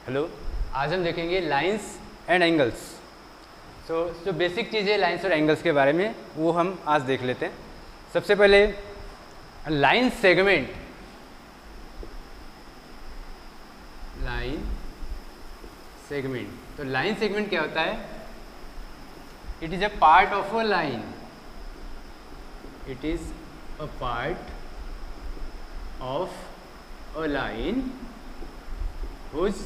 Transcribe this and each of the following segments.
Hello, आज हम देखेंगे लाइंस एंड एंगल्स। जो बेसिक चीज़ें लाइंस और एंगल्स के बारे में वो हम आज देख लेते हैं। सबसे पहले लाइन सेगमेंट। लाइन सेगमेंट, तो लाइन सेगमेंट क्या होता है? It is a part of a line. It is a part of a line whose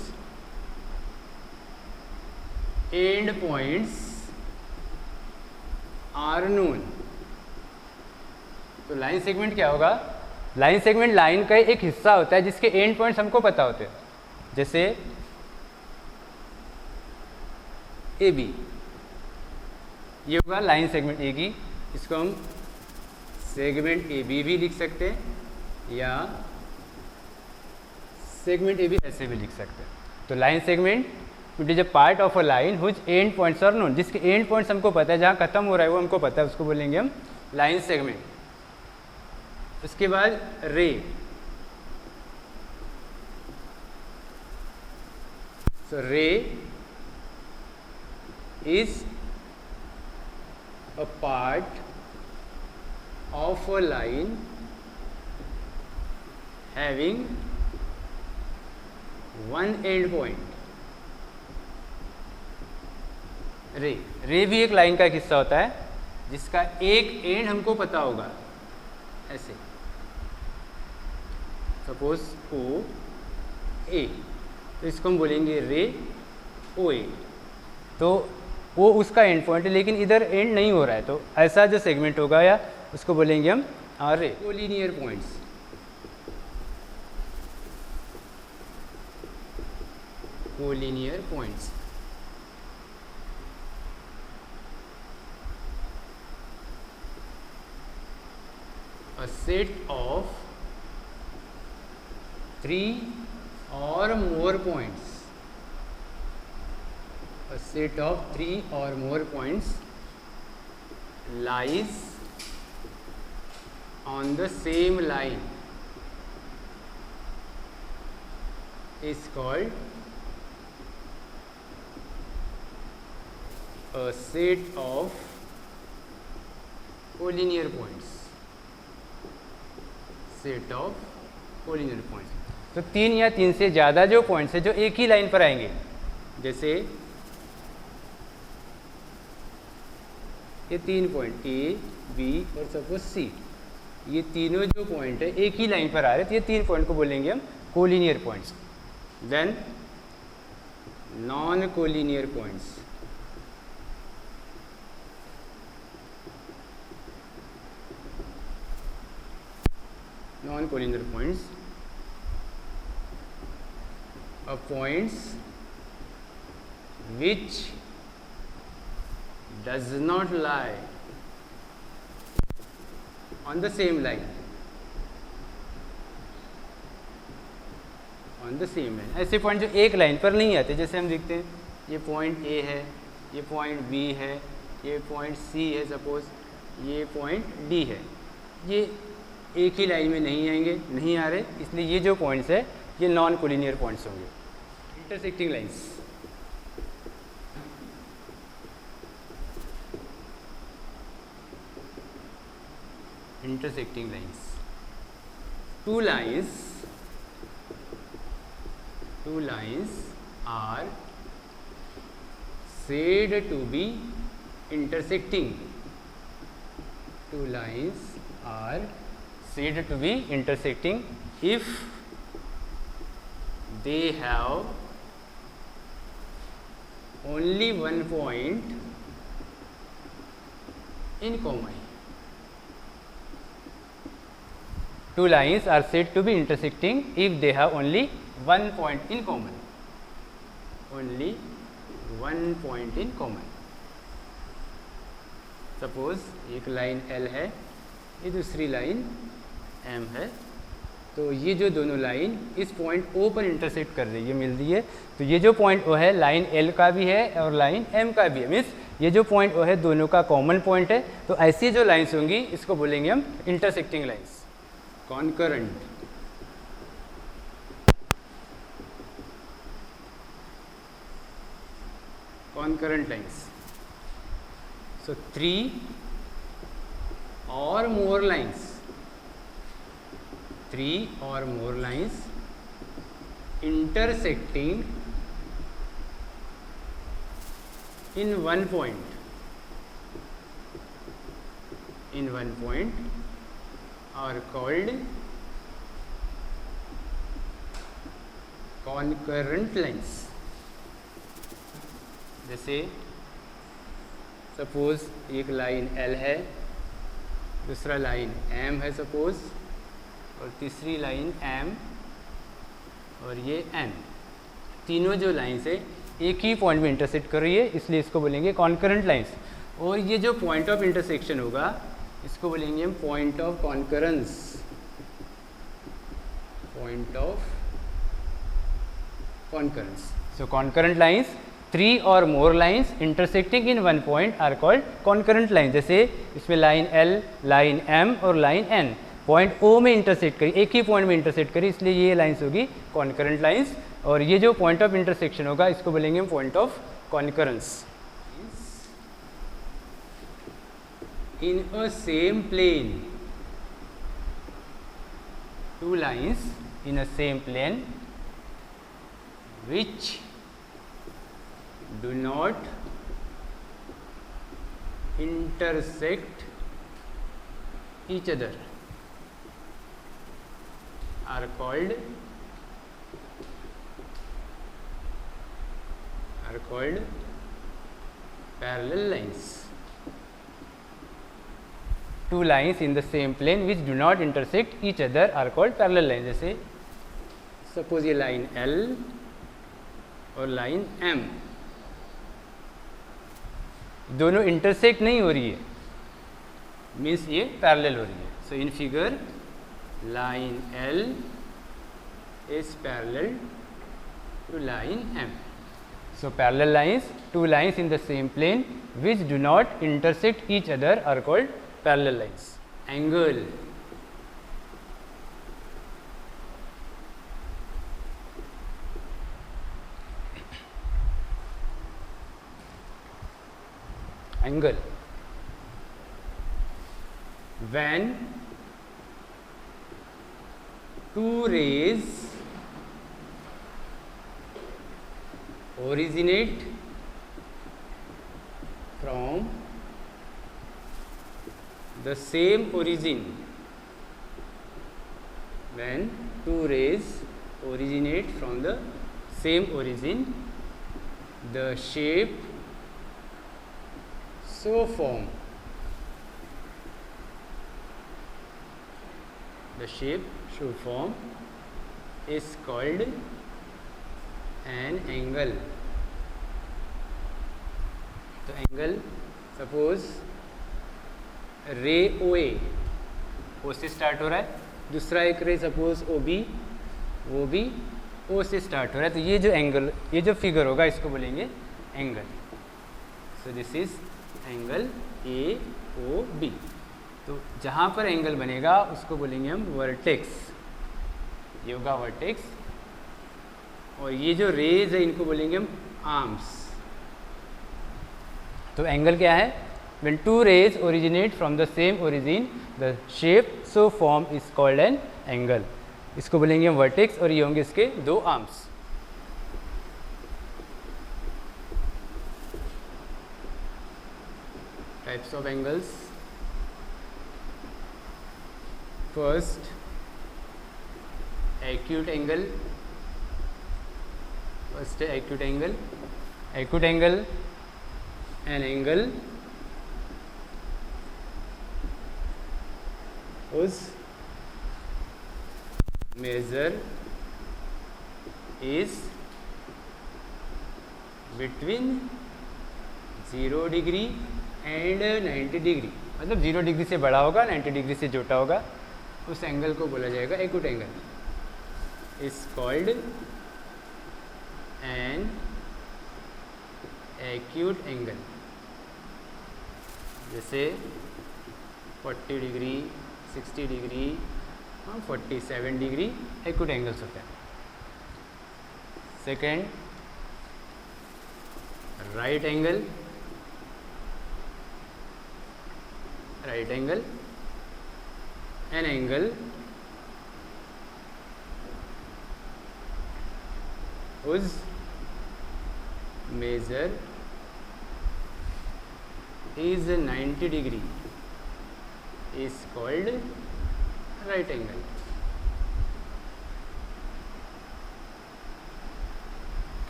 end points are known। तो लाइन सेगमेंट क्या होगा? लाइन सेगमेंट लाइन का एक हिस्सा होता है जिसके एंड पॉइंट्स हमको पता होते हैं। जैसे ए बी, ये होगा लाइन सेगमेंट ए की। इसको हम सेगमेंट ए बी भी लिख सकते हैं या सेगमेंट ए बी ऐसे भी लिख सकते हैं। तो line segment it is a part of a line whose end points are known. जिसके एंड पॉइंट्स हमको पता है, जहाँ खत्म हो रहा है वो हमको पता है, उसको बोलेंगे हम लाइन सेगमेंट। उसके बाद रे। सो रे is a part of a line having one and point. रे भी एक लाइन का हिस्सा होता है जिसका एक एंड हमको पता होगा। ऐसे सपोज ओ ए, तो इसको हम बोलेंगे रे ओ ए। तो वो उसका एंड पॉइंट है लेकिन इधर एंड नहीं हो रहा है, तो ऐसा जो सेगमेंट होगा या उसको बोलेंगे हम रे। Collinear points. Collinear points, a set of 3 or more points, a set of 3 or more points lies on the same line is called a set of collinear points। Set of collinear points, तो 3 या 3 से ज़्यादा जो points है जो एक ही line पर आएंगे। जैसे ये 3 पॉइंट ए बी और सपोज सी, ये तीनों जो पॉइंट है एक ही लाइन पर आ रहे हैं, तो ये 3 पॉइंट को बोलेंगे हम collinear points. Then non collinear points. Non-collinear points are points which does not lie on the same line। on the same line, ऐसे पॉइंट जो एक लाइन पर नहीं आते। जैसे हम देखते हैं ये पॉइंट ए है, ये पॉइंट बी है, ये पॉइंट सी है, सपोज ये पॉइंट डी है, ये एक ही लाइन में नहीं आएंगे, नहीं आ रहे, इसलिए ये जो पॉइंट्स है ये नॉन कोलिनियर पॉइंट्स होंगे। Intersecting lines. Intersecting lines, two lines are said to be intersecting। two lines are said to be intersecting if they have only one point in common। Two lines are said to be intersecting if they have only one point in common। only one point in common। Suppose एक line L है, ये दूसरी line M है, तो ये जो दोनों line इस पॉइंट O पर इंटरसेक्ट कर रही है, मिल रही है। तो ये जो पॉइंट O है लाइन L का भी है और लाइन M का भी है, मीन्स ये जो पॉइंट O है दोनों का कॉमन पॉइंट है। तो ऐसी जो लाइन्स होंगी इसको बोलेंगे हम intersecting lines. Concurrent, concurrent lines. So 3 or more lines, 3 or more lines intersecting in one point, are called concurrent lines. जैसे सपोज एक लाइन L है, दूसरा लाइन M है सपोज, और तीसरी लाइन M और ये N, तीनों जो लाइन्स है एक ही पॉइंट में इंटरसेक्ट कर रही है, इसलिए इसको बोलेंगे कॉन्करेंट लाइन्स। और ये जो पॉइंट ऑफ इंटरसेक्शन होगा इसको बोलेंगे हम point of concurrence, point of concurrence. So concurrent lines, 3 और more lines intersecting in one point are called concurrent line. जैसे इसमें लाइन L, लाइन M और लाइन N पॉइंट O में इंटरसेक्ट करी, एक ही पॉइंट में इंटरसेक्ट करी, इसलिए ये लाइन्स होगी कॉन्करेंट लाइन्स। और ये जो पॉइंट ऑफ इंटरसेक्शन होगा इसको बोलेंगे हम point of concurrence. In a same plane, two lines in a same plane which do not intersect each other are called parallel lines. Two lines in the same plane which do not intersect each other are called parallel lines. जैसे suppose ये line L और line M दोनों intersect नहीं हो रही है, means ये parallel हो रही है। So in figure line L is parallel to line M. So parallel lines, two lines in the same plane which do not intersect each other are called parallel lines. Angle, angle, when two rays originate from the same origin, when two rays originate from the same origin, the shape so formed, the shape so formed is called an angle. तो angle suppose रे OA, O से start हो रहा है, दूसरा एक रे suppose OB, वो भी O से स्टार्ट हो रहा है, तो ये जो एंगल, ये जो फिगर होगा इसको बोलेंगे angle. So this is angle AOB। तो जहाँ पर एंगल बनेगा उसको बोलेंगे हम वर्टेक्स, ये होगा वर्टेक्स। और ये जो रेज है इनको बोलेंगे हम आर्म्स। तो एंगल क्या है? When two rays originate from the same origin, the shape so formed is called an angle. इसको बोलेंगे हम वर्टेक्स और ये होंगे इसके दो arms. Types of angles, first acute angle, first acute angle, acute angle an angle whose measure is between 0 degree and 90 degree, मतलब 0 degree से बड़ा होगा, 90 डिग्री से छोटा होगा, उस एंगल को बोला जाएगा acute angle. is called an acute angle। जैसे 40 degree, 60 degree, 47 degree acute angles होते हैं। Second right angle an angle whose measure is 90 degree is called right angle.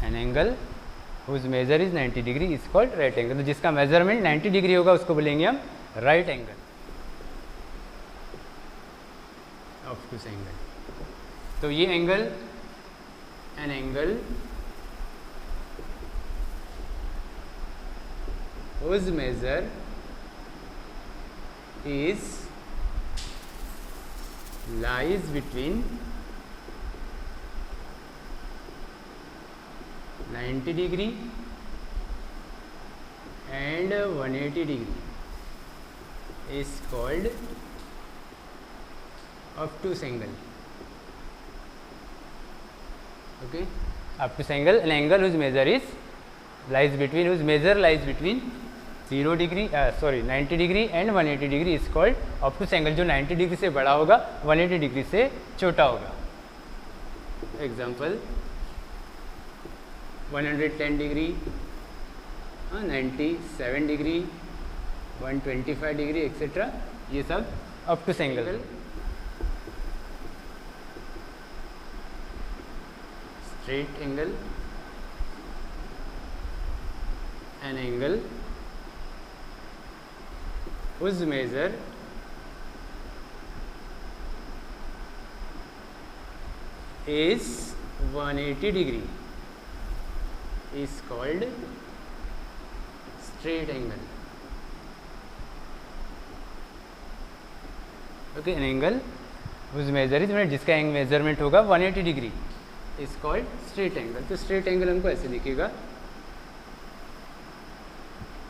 An angle whose measure is 90 degree is called right angle. तो जिसका measurement 90 degree होगा उसको बोलेंगे हम right angle, ऑब्टूस angle. तो ये angle, an angle whose measure is lies between 90 degree and 180 degree is called obtuse angle. Okay, obtuse angle, an angle whose measure is lies between 0 degree 90 degree and 180 degree is called obtuse angle. जो 90 degree से बड़ा होगा 180 degree से छोटा होगा. Example 110 degree, 97 degree, 125 degree etcetera, ये सब obtuse angle. Straight angle, an angle whose measure is 180 degree is called straight angle. Okay, an angle whose measure is, जिसका मेजरमेंट होगा 180 degree is called straight angle. तो straight angle हमको ऐसे दिखेगा,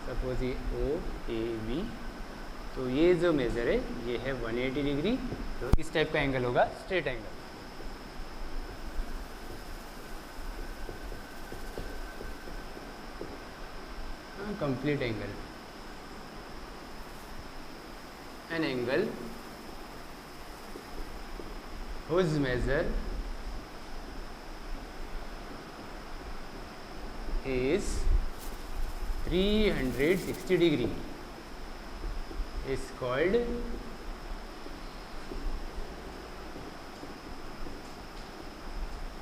suppose ये ओ A B, तो ये जो मेजर है ये है 180 डिग्री, तो इस टाइप का एंगल होगा straight angle. Complete angle, an angle whose measure is 360 degree is called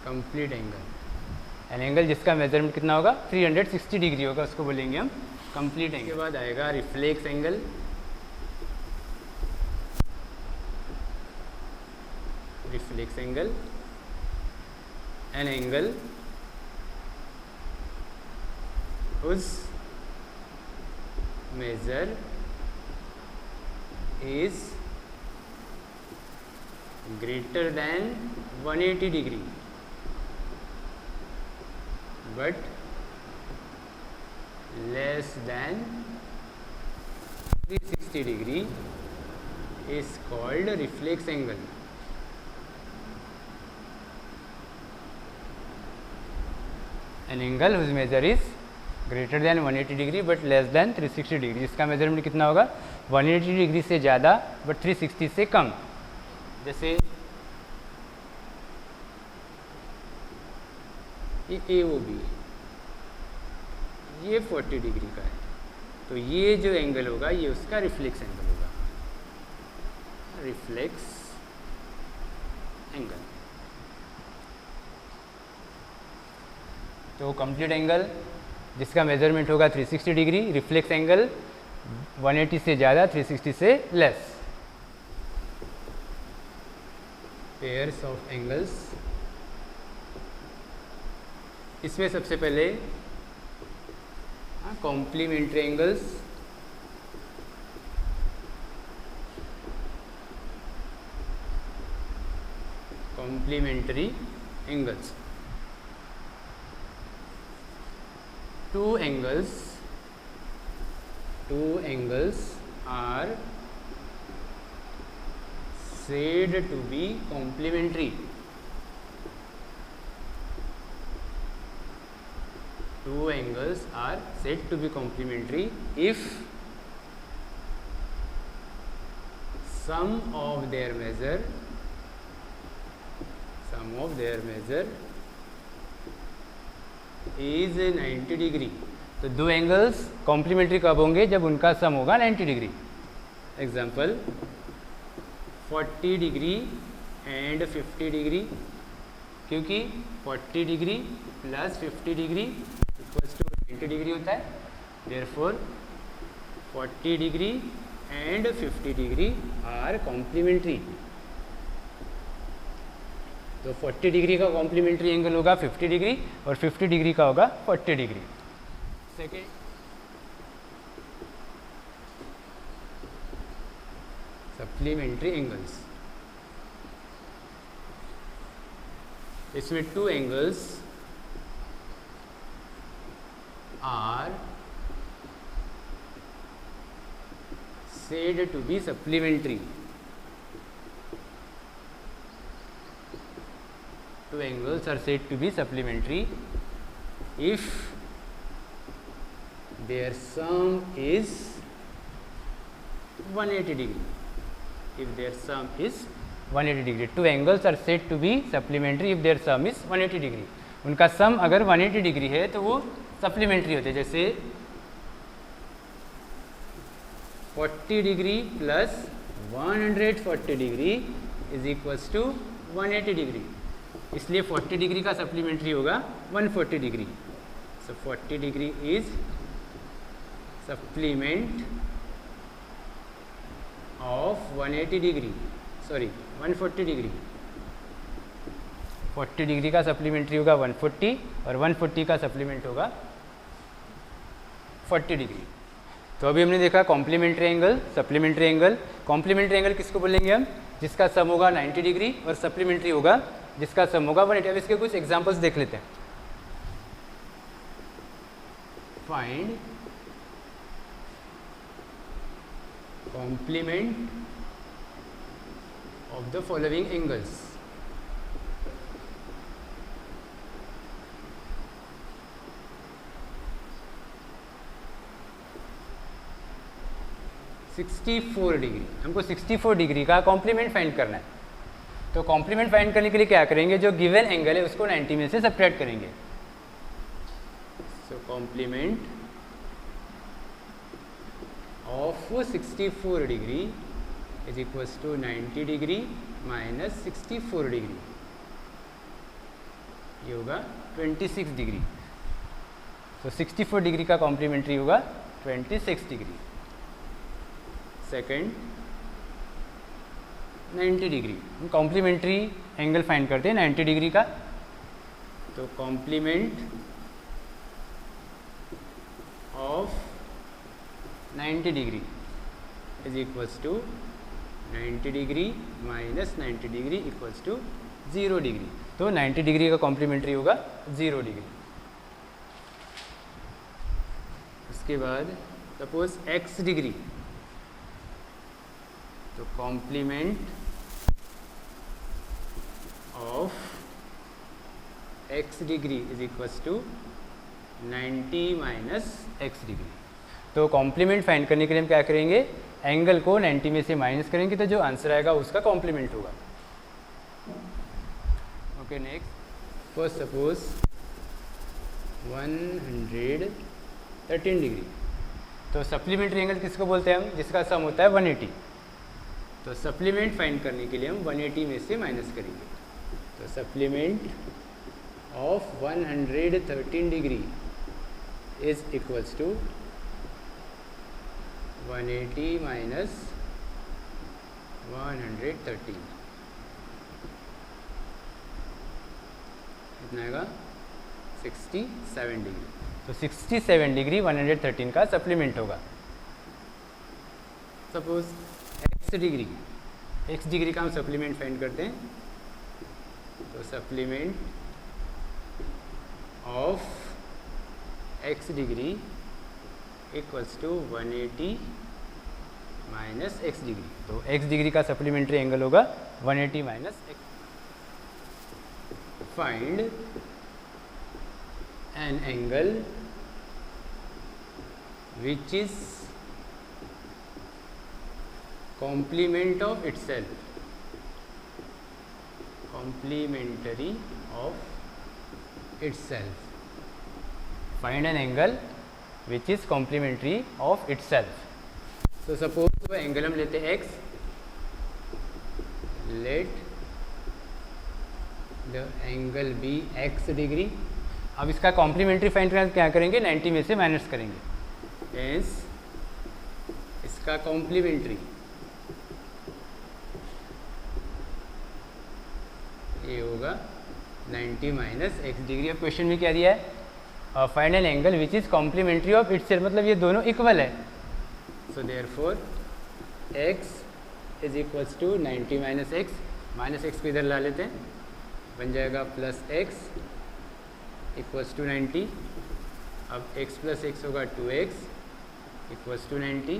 complete angle. An angle जिसका मेजरमेंट कितना होगा 360 डिग्री होगा उसको बोलेंगे हम कंप्लीट एंगल. के बाद आएगा reflex angle. Reflex angle, an angle whose measure is greater than 180 degree but less than 360 degree is called reflex angle. An angle whose measure is greater than 180 degree but less than 360 degree. इसका measurement कितना होगा 180 degree से ज़्यादा but 360 से कम. जैसे ये ए O B, ये 40 degree का है, तो ये जो एंगल होगा ये उसका रिफ्लेक्स एंगल होगा, रिफ्लेक्स एंगल. तो कंप्लीट एंगल जिसका मेजरमेंट होगा 360 डिग्री, रिफ्लेक्स एंगल 180 से ज़्यादा 360 से लेस. पेयर्स ऑफ एंगल्स, इसमें सबसे पहले complementary angles, complementary angles. Two angles are said to be complementary two angles are said to be complementary if sum of their measure is 90 degree. तो दो angles complementary कब होंगे? जब उनका sum होगा 90 degree. Example 40 degree and 50 degree, क्योंकि 40 degree plus 50 degree equals to 90 degree होता है। Therefore 40 degree and 50 degree are complementary. तो 40 डिग्री का कॉम्प्लीमेंट्री एंगल होगा 50 डिग्री और 50 डिग्री का होगा 40 डिग्री। Second, supplementary angles. इसमें two angles are said to be supplementary. Two angles are said to be supplementary if their sum is 180 degree. If their sum is 180 degree. Two angles are said to be supplementary if their sum is 180 degree. उनका सम अगर 180 degree है तो वो supplementary होते हैं। जैसे 40 degree plus 140 degree is equals to 180 degree, इसलिए 40 degree का सप्लीमेंट्री होगा 140 degree. So 40 degree is supplement of 180 degree, sorry 140 degree. 40 degree का सप्लीमेंट्री होगा 140 और 140 का सप्लीमेंट होगा 40 डिग्री। तो अभी हमने देखा complementary angle, supplementary angle. Complementary angle किसको बोलेंगे हम? जिसका सम होगा 90 डिग्री और सप्लीमेंट्री होगा जिसका सम होगा 180। अब इसके कुछ एग्जांपल्स देख लेते हैं। Find complement of the following angles. (64 degree, हमको 64 डिग्री का कॉम्प्लीमेंट फाइंड करना है। तो कॉम्प्लीमेंट फाइंड करने के लिए क्या करेंगे? जो गिवन एंगल है उसको 90 में से सब्ट्रैक्ट करेंगे। So complement of 64 degree is equals to 90 degree minus 64 degree, ये होगा 26 डिग्री। तो 64 डिग्री का कॉम्प्लीमेंट्री होगा 26 डिग्री। सेकेंड 90 डिग्री, हम कॉम्प्लीमेंट्री एंगल फाइंड करते हैं 90 डिग्री का। तो complement of 90 degree is equals to 90 degree minus 90 degree equals to 0 degree. तो 90 डिग्री का कॉम्प्लीमेंट्री होगा 0 डिग्री। उसके बाद सपोज x डिग्री, तो complement of x degree is equals to 90 minus x degree. तो कॉम्प्लीमेंट फाइंड करने के लिए हम क्या करेंगे? एंगल को 90 में से माइनस करेंगे तो जो आंसर आएगा उसका कॉम्प्लीमेंट होगा। Okay next, first suppose 113 degree. तो सप्लीमेंट्री एंगल किसको बोलते हैं हम? जिसका सम होता है 180। तो सप्लीमेंट फाइंड करने के लिए हम 180 में से माइनस करेंगे। तो supplement of 113 degree is equals to 180 minus 113, कितना आएगा? 67 डिग्री। तो 67 डिग्री 113 का सप्लीमेंट होगा। सपोज x डिग्री का हम सप्लीमेंट फाइंड करते हैं। तो supplement of x degree equals to 180 minus x degree. तो x डिग्री का सप्लीमेंट्री एंगल होगा 180 minus x। Find an angle which is complement of itself, complementary of itself. Find an angle which is complementary of itself. तो suppose वो angle हम लेते हैं x, let the angle be x degree. अब इसका complementary find करना क्या करेंगे, 90 में से माइनस करेंगे. एस इसका कॉम्प्लीमेंट्री ये होगा 90 माइनस x डिग्री. अब क्वेश्चन में क्या दिया है, find an angle which is complementary of itself, मतलब ये दोनों इक्वल है. So therefore x is equals to 90 minus x को इधर ला लेते हैं, बन जाएगा प्लस x इक्वल्स टू 90. अब x प्लस x होगा 2x equals to 90.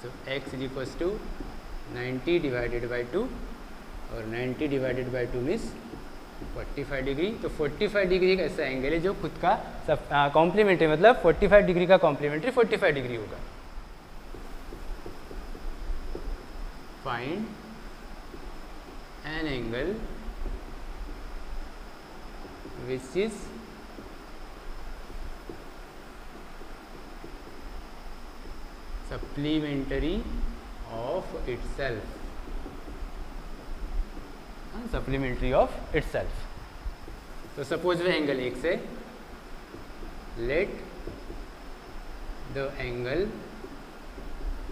So x is equals to 90 divided by 2 और 90 डिवाइडेड बाई 2 मीन्स 45 डिग्री. तो 45 डिग्री एक ऐसा एंगल है जो खुद का कॉम्प्लीमेंट्री, मतलब 45 डिग्री का कॉम्प्लीमेंट्री 45 डिग्री होगा. Find an angle which is supplementary of itself, supplementary of itself. तो सपोज वह एंगल एक से, late the angle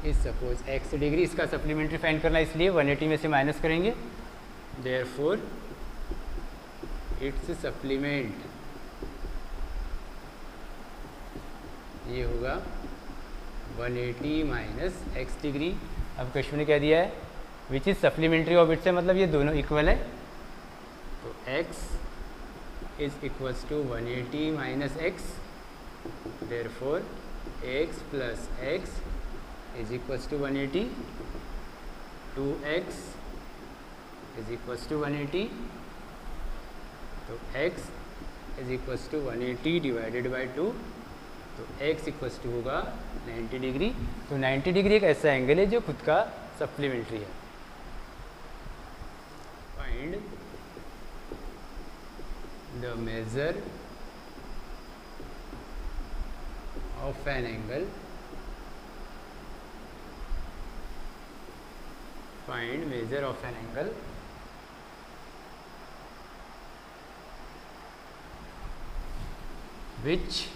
is suppose x degree. इसका सप्लीमेंट्री फाइंड करना इसलिए 180 में से माइनस करेंगे. देयरफॉर इट्स सप्लीमेंट ये होगा 180 माइनस x डिग्री. अब क्वेश्चन ने क्या दिया है, which is supplementary of itself, मतलब ये दोनों इक्वल है. तो x is equals to 180 minus x. Therefore x plus x is equals to 180. 2x is equals to 180. तो x is equals to 180 divided by 2. तो x इक्वल्स टू होगा 90 degree. तो 90 degree एक ऐसा एंगल है जो खुद का सप्लीमेंट्री है. Find the measure of an angle. Find measure of an angle which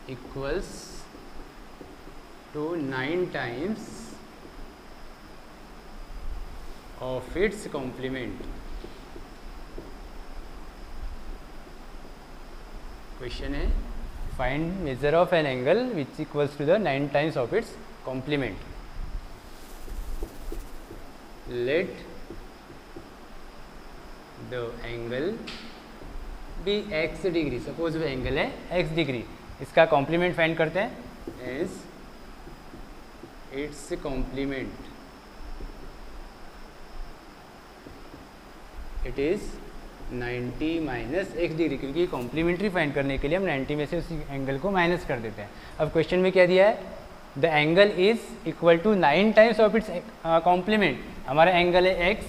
equals to 9 times of its complement. Question है find measure of an angle which equals to the 9 times of its complement. Let the angle be x degree. Suppose वो angle है x degree. इसका complement find करते हैं as its complement. It is 90 minus x degree, क्योंकि complementary find करने के लिए हम 90 में से उसी एंगल को माइनस कर देते हैं. अब क्वेश्चन में क्या दिया है, the angle is equal to 9 times of its complement. हमारा एंगल है x,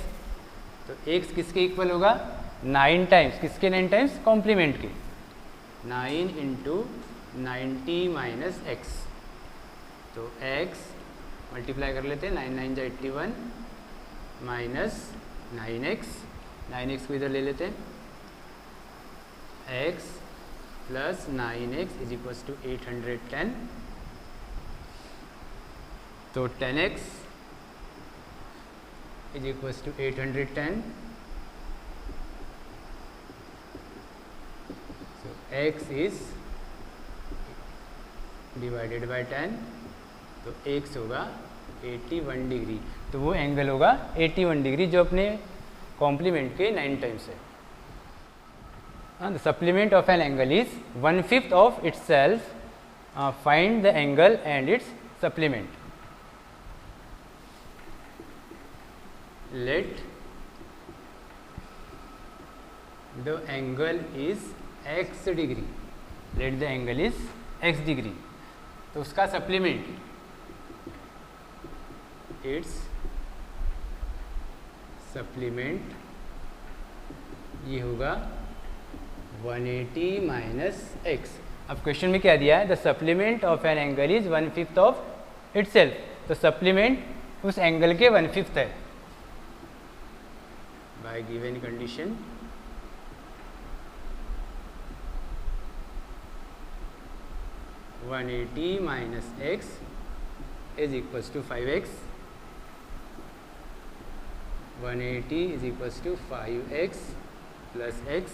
तो x किसके इक्वल होगा, 9 टाइम्स. किसके 9 टाइम्स, कॉम्प्लीमेंट के. 9 इंटू 90 माइनस x. तो x मल्टीप्लाई कर लेते हैं, 9 9 जा 81 माइनस 9x. 9x को इधर ले लेते हैं. x plus 9x is equals to 810. तो 10x is equals to 810. So x is divided by 10. तो x होगा 81 डिग्री. तो वो एंगल होगा 81 डिग्री जो अपने कॉम्प्लीमेंट के 9 टाइम्स है. The supplement of an angle is 1/5 of its self. Find the angle and it's supplement. Late the angle is x degree, late the angle is x degree, तो उसका supplement it's supplement ये होगा 180 minus x। अब question में क्या दिया है, the supplement of an angle is 1/5 of itself, तो सप्लीमेंट उस एंगल के 1/5 है by given condition 180 minus x is equals to 5x, 180 is equals to 5x plus x,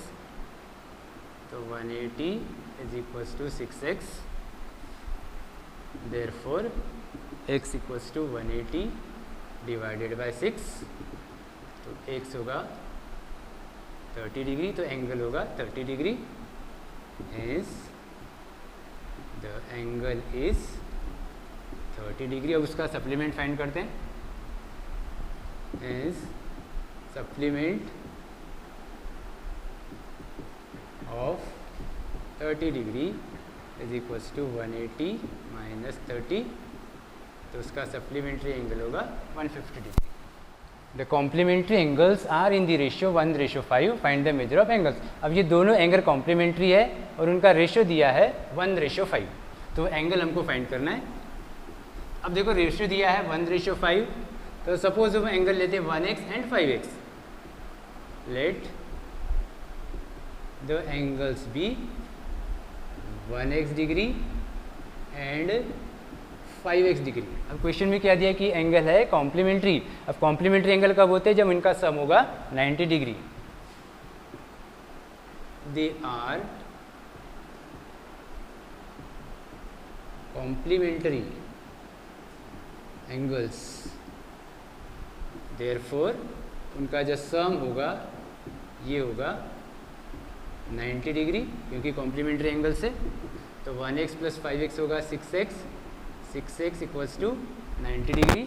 तो 180 is equals to 6x, therefore x equals to 180 divided by 6, तो x होगा 30 degree, तो angle होगा 30 degree, hence the angle is 30 degree. अब उसका supplement find करते हैं, hence supplement of 30 degree is equals to 180 minus 30, तो उसका सप्लीमेंट्री एंगल होगा 150 degree. The complementary angles are in the ratio 1:5, find the measure of angles. अब ये दोनों एंगल कॉम्प्लीमेंट्री है और उनका रेशियो दिया है 1:5, तो एंगल हमको फाइंड करना है। अब देखो रेशियो दिया है 1:5, तो सपोज हम एंगल लेते हैं 1x and 5x, let the angles be 1x degree and 5x degree. अब क्वेश्चन में क्या दिया कि एंगल है कॉम्प्लीमेंट्री। अब कॉम्प्लीमेंट्री एंगल कब होते हैं, जब इनका सम होगा 90 degree. They are complementary angles, therefore उनका जो सम होगा ये होगा 90 डिग्री, क्योंकि कॉम्प्लीमेंट्री एंगल से, तो 1x प्लस 5x होगा 6x, 6x equals to 90 degree,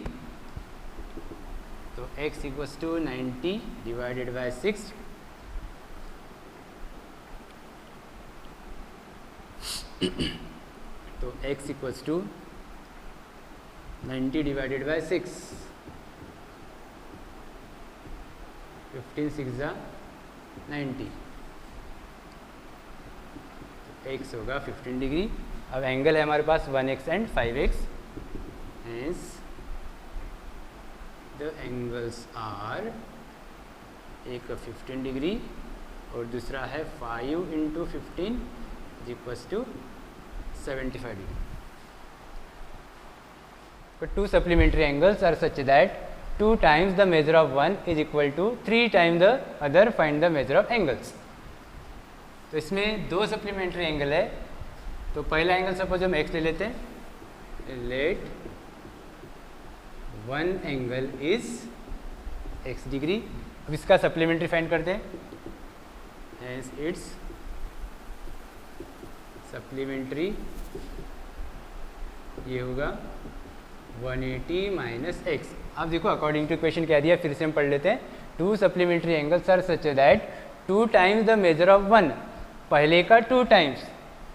तो x equals to 90 divided by 6, तो x equals to 90 divided by 6, 15 6 जा 90, x होगा 15 डिग्री। अब एंगल है हमारे पास 1x and 5x, hence the angles are, एक 15 डिग्री और दूसरा है 5 into 15 is equals to 75 degree. But two supplementary angles are such that 2 times the measure of one is equal to 3 times the other, find the measure of angles। तो इसमें दो supplementary angle है, तो पहला angle suppose हम x ले लेते हैं, let one angle is x degree. अब इसका सप्लीमेंट्री फाइंड करते हैं, हेंस इट्स सप्लीमेंट्री ये होगा 180 माइनस x। अब देखो अकॉर्डिंग टू क्वेश्चन क्या दिया, फिर से हम पढ़ लेते हैं। Two supplementary angles are such that 2 times the measure of one, पहले का 2 टाइम्स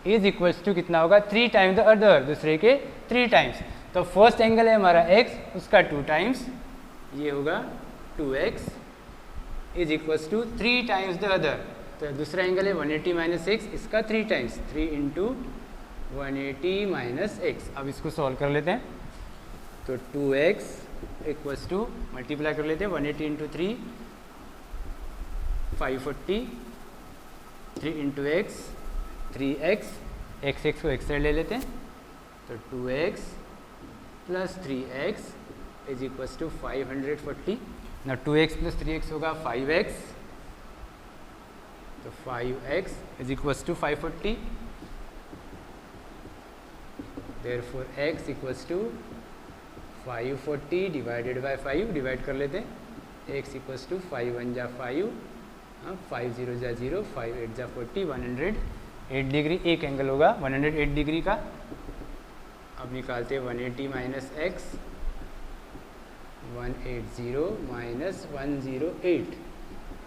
इज इक्वल्स टू कितना होगा 3 टाइम्स द अदर, दूसरे के 3 टाइम्स। तो फर्स्ट एंगल है हमारा x, उसका 2 टाइम्स, ये होगा 2x is equals to 3 times the other. तो दूसरा एंगल है 180 माइनस x, इसका 3 टाइम्स, 3 इंटू 180 माइनस x। अब इसको सॉल्व कर लेते हैं, तो 2x इक्वल्स टू मल्टीप्लाई कर लेते हैं 180 into 3 540, 3 into x 3x, x को x साइड ले लेते हैं, तो 2x plus 3x is equals to 540। ना 2x प्लस 3x होगा 5x, तो 5x is equals to 540, therefore x equals to 540 divided by 5, divide कर लेते हैं, x इक्वल्स टू 5 1 जा 5, 5 0 जा 0, 5 8 जा 40, 108 डिग्री एक एंगल होगा 108 डिग्री का। अब निकालते हैं 180 minus x, 180 minus 108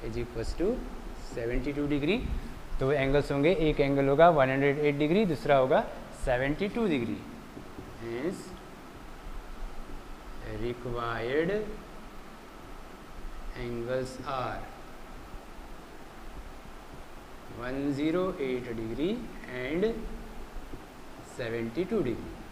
is equals to 72 degree. तो एंगल्स होंगे, एक एंगल होगा 108 डिग्री, दूसरा होगा 72 degree. Hence required angles are 108 degree and 72 degree.